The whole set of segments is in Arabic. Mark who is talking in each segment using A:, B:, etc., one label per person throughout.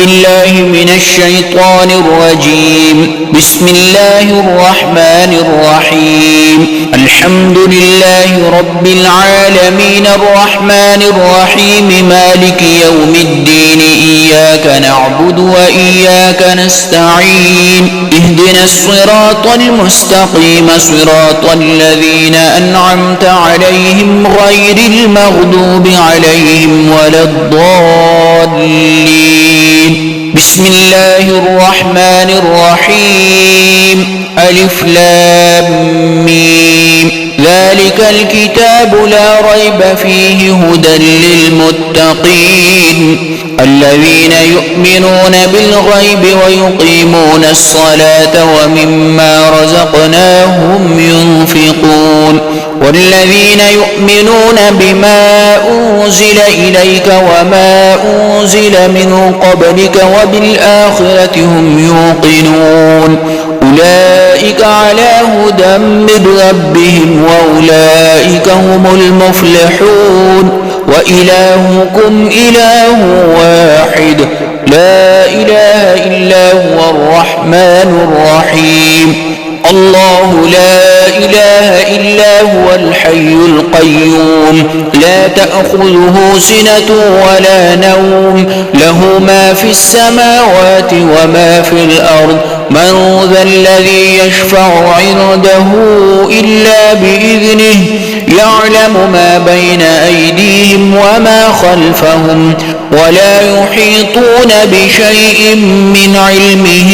A: بالله من الشيطان الرجيم. بسم الله الرحمن الرحيم. الحمد لله رب العالمين الرحمن الرحيم مالك يوم الدين إياك نعبد وإياك نستعين اهدنا الصراط المستقيم صراط الذين أنعمت عليهم غير المغضوب عليهم ولا الضالين. بسم الله الرحمن الرحيم. ألف لام ميم. ذلك الكتاب لا ريب فيه هدى للمتقين الذين يؤمنون بالغيب ويقيمون الصلاة ومما رزقناهم ينفقون والذين يؤمنون بما أنزل إليك وما أنزل من قبلك وبالآخرة هم يوقنون أولئك على هدى من ربهم وأولئك هم المفلحون وإلهكم إله واحد لا إله إلا هو الرحمن الرحيم. الله لا إله إلا هو الحي القيوم لا تأخذه سنة ولا نوم له ما في السماوات وما في الأرض من ذا الذي يشفع عنده إلا بإذنه يعلم ما بين أيديهم وما خلفهم ولا يحيطون بشيء من علمه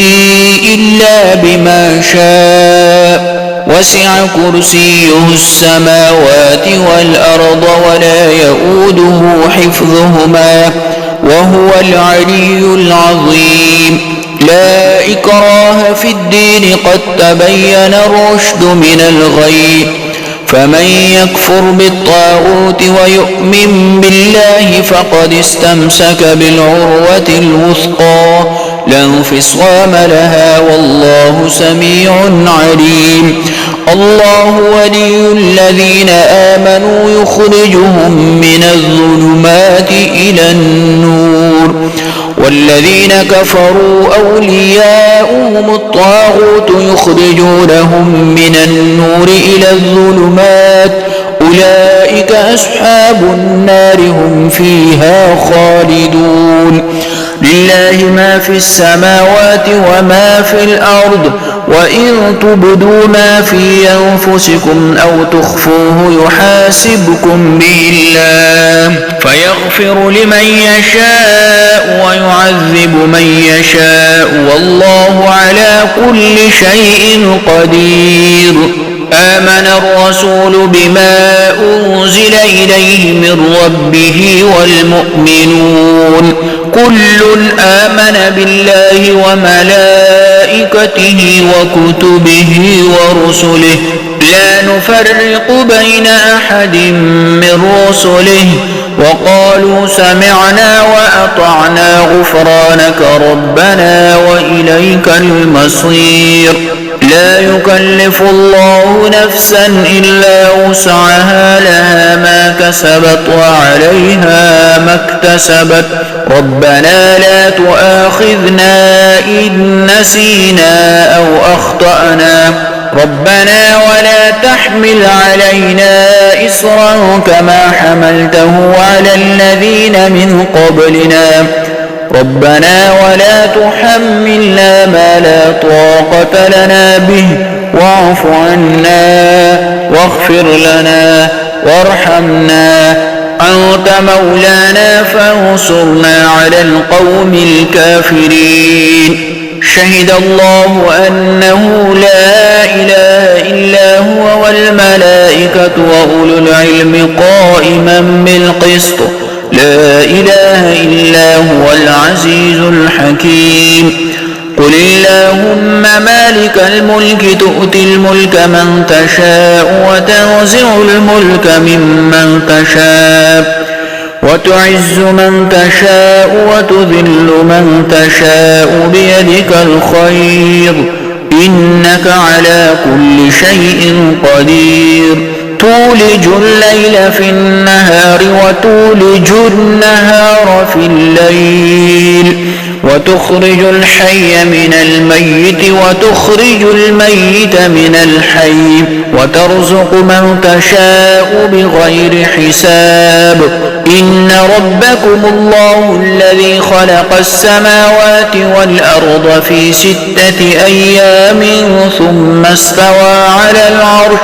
A: إلا بما شاء وسع كرسيه السماوات والأرض ولا يؤوده حفظهما وهو العلي العظيم. لا إكراه في الدين قد تبين الرشد من الغي فمن يكفر بالطاغوت ويؤمن بالله فقد استمسك بالعروة الوثقى لا انفصام لها والله سميع عليم. الله ولي الذين آمنوا يخرجهم من الظلمات إلى النور والذين كفروا أولياؤهم الطاغوت يخرجونهم من النور إلى الظلمات أولئك أصحاب النار هم فيها خالدون. لله ما في السماوات وما في الأرض وإن تبدوا ما في أنفسكم أو تخفوه يحاسبكم به الله فيغفر لمن يشاء ويعذب من يشاء والله على كل شيء قدير. آمن الرسول بما أنزل إليه من ربه والمؤمنون كل آمن بالله وملائكته وكتبه ورسله لا نفرق بين أحد من رسله وقالوا سمعنا وأطعنا غفرانك ربنا وإليك المصير. لا يكلف الله نفسا إلا وسعها لها ما كسبت وعليها ما اكتسبت ربنا لا تؤاخذنا إن نسينا أو أخطأنا ربنا ولا تحمل علينا إصرا كما حملته على الذين من قبلنا ربنا ولا تحملنا ما لا طاقة لنا به واعف عنا واغفر لنا وارحمنا أنت مولانا فانصرنا على القوم الكافرين. شهد الله أنه لا إله إلا هو والملائكة وأولو العلم قائما بالقسط لا إله إلا هو العزيز الحكيم. قل اللهم مالك الملك تؤتي الملك من تشاء وتنزع الملك ممن تشاء وتعز من تشاء وتذل من تشاء بيدك الخير إنك على كل شيء قدير. تولج الليل في النهار وتولج النهار في الليل وتخرج الحي من الميت وتخرج الميت من الحي وترزق من تشاء بغير حساب إن ربكم الله الذي خلق السماوات والأرض في 6 أيام ثم استوى على العرش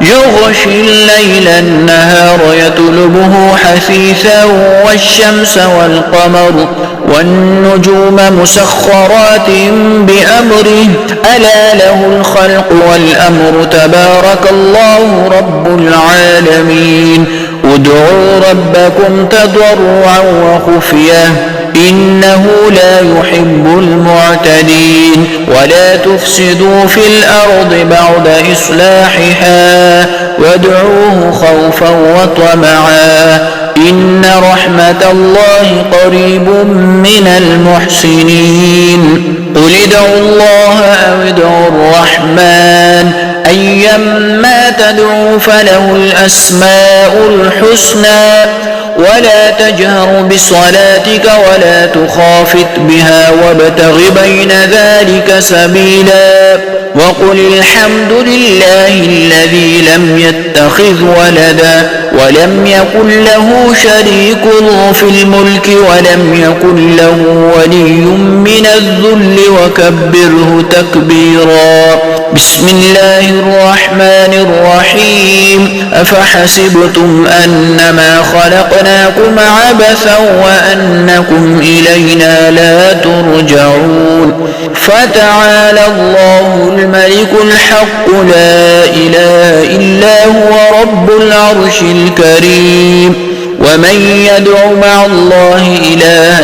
A: يغشي الليل النهار يطلبه حثيثا والشمس والقمر والنجوم مسخرات بأمره ألا له الخلق والأمر تبارك الله رب العالمين ادعوا ربكم تضرعا وخفية إنه لا يحب المعتدين ولا تفسدوا في الأرض بعد إصلاحها وادعوه خوفا وطمعا إن رحمة الله قريب من المحسنين قل ادعوا الله أو ادعوا الرحمن أيما تدعوا فله الأسماء الحسنى ولا تجهر بصلاتك ولا تخافت بها وابتغ بين ذلك سبيلا وقل الحمد لله الذي لم يتخذ ولدا ولم يكن له شريك في الملك ولم يكن له ولي من الذل وكبره تكبيرا بسم الله الرحمن الرحيم أفحسبتم أنما خلقناكم عبثا وأنكم إلينا لا ترجعون فتعالى الله الملك الحق لا إله إلا هو رب العرش الكريم ومن يدع مع الله إلها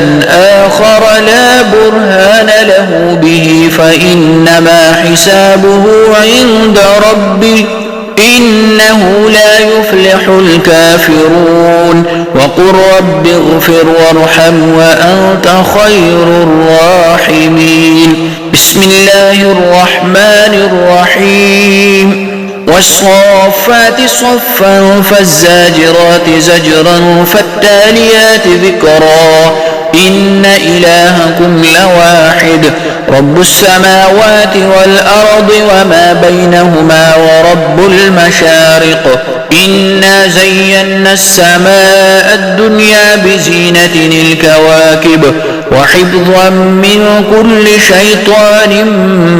A: آخر لا برهان له به فإنما حسابه عند ربه إنه لا يفلح الكافرون وقل رب اغفر وارحم وأنت خير الراحمين بسم الله الرحمن الرحيم والصافات صفا فالزاجرات زجرا فالتاليات ذكرا إن إلهكم لواحد رب السماوات والأرض وما بينهما ورب المشارق إنا زينا السماء الدنيا بزينة الكواكب وحفظا من كل شيطان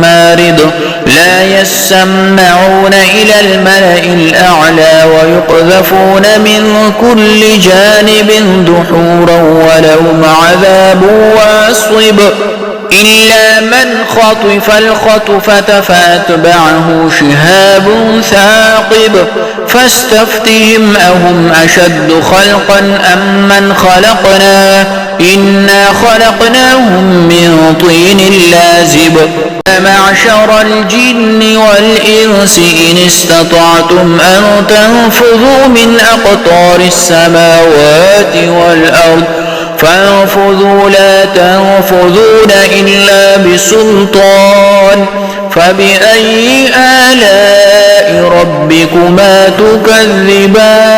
A: مارد لا يسمعون إلى الملأ الأعلى ويقذفون من كل جانب دحورا ولهم عذاب واصب إلا من خطف الخطفة فأتبعه شهاب ثاقب فاستفتهم أهم أشد خلقا أم من خلقنا إنا خلقناهم من طين لازب معشر الجن والإنس إن استطعتم أن تنفذوا من أقطار السماوات والأرض فانفذوا لا تنفذون إلا بسلطان فبأي آلاء ربكما تكذبان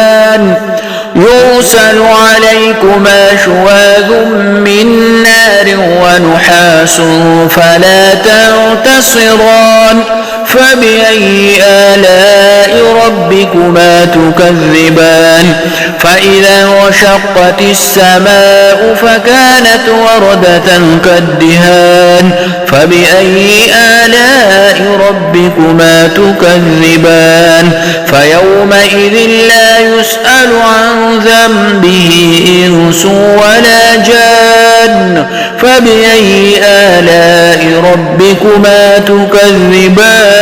A: يرسل عليكما شواذ من نار ونحاس فلا تنتصران فبأي آلاء ربكما تكذبان فإذا انشقت السماء فكانت وردة كالدهان فبأي آلاء ربكما تكذبان فيومئذ لا يسأل عن ذنبه إنس ولا جان فبأي آلاء ربكما تكذبان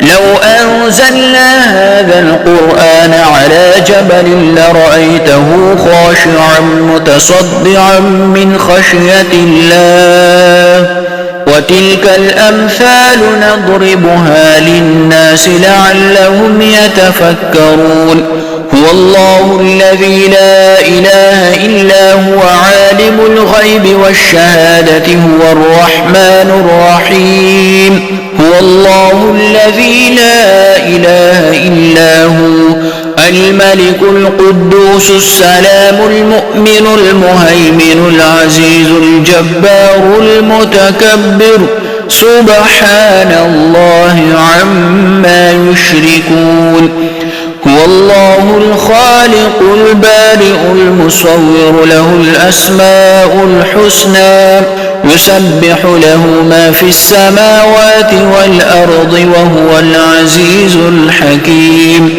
A: لو أنزلنا هذا القرآن على جبل لرأيته خاشعا متصدعا من خشية الله وتلك الأمثال نضربها للناس لعلهم يتفكرون هو الله الذي لا إله إلا هو عالم الغيب والشهادة هو الرحمن الرحيم هو الله الذي لا إله إلا هو الملك القدوس السلام المؤمن المهيمن العزيز الجبار المتكبر سبحان الله عما يشركون هو الله الخالق البارئ المصور له الأسماء الحسنى يسبح له ما في السماوات والأرض وهو العزيز الحكيم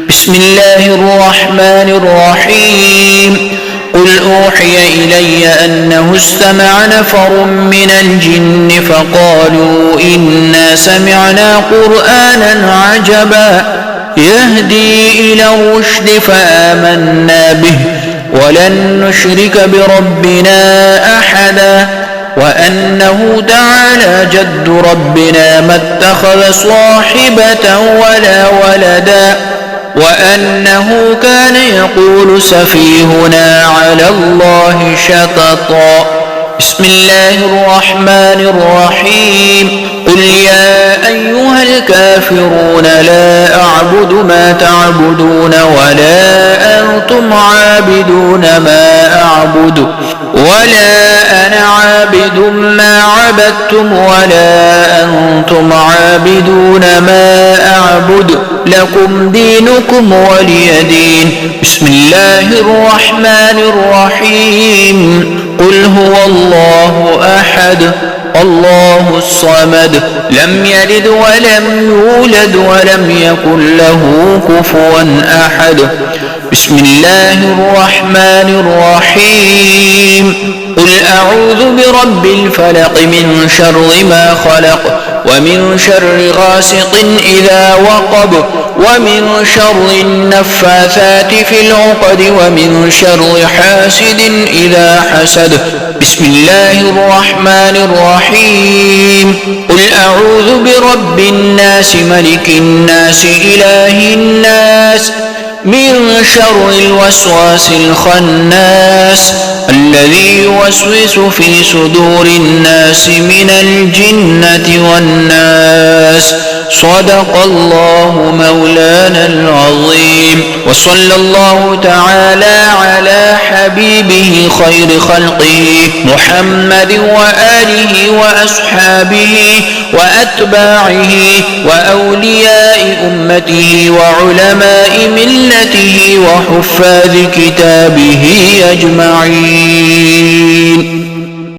A: بسم الله الرحمن الرحيم قل أوحي إلي أنه استمع نفر من الجن فقالوا إنا سمعنا قرآنا عجبا يهدي إلى الرشد فآمنا به ولن نشرك بربنا أحدا وأنه تعالى جد ربنا ما اتخذ صاحبة ولا ولدا وأنه كان يقول سفيهنا على الله شططا بسم الله الرحمن الرحيم قل يا أيها الكافرون لا أعبد ما تعبدون ولا أنتم عابدون ما أعبد ولا أنا عابد ما عبدتم ولا أنتم عابدون ما أعبد لكم دينكم ولي دين بسم الله الرحمن الرحيم قل هو الله أحد الله الصمد لم يلد ولم يولد ولم يكن له كفوا أحد بسم الله الرحمن الرحيم قل أعوذ برب الفلق من شر ما خلق ومن شر غاسق إذا وقب ومن شر النفاثات في العقد ومن شر حاسد إذا حسد بسم الله الرحمن الرحيم قل أعوذ برب الناس ملك الناس إله الناس من شر الوسواس الخناس الذي يوسوس في صدور الناس من الجنة والناس صدق الله مولانا العظيم وصلى الله تعالى على حبيبه خير خلقه محمد وآله وأصحابه وأتباعه وأولياء أمته وعلماء ملته وحفاظ كتابه أجمعين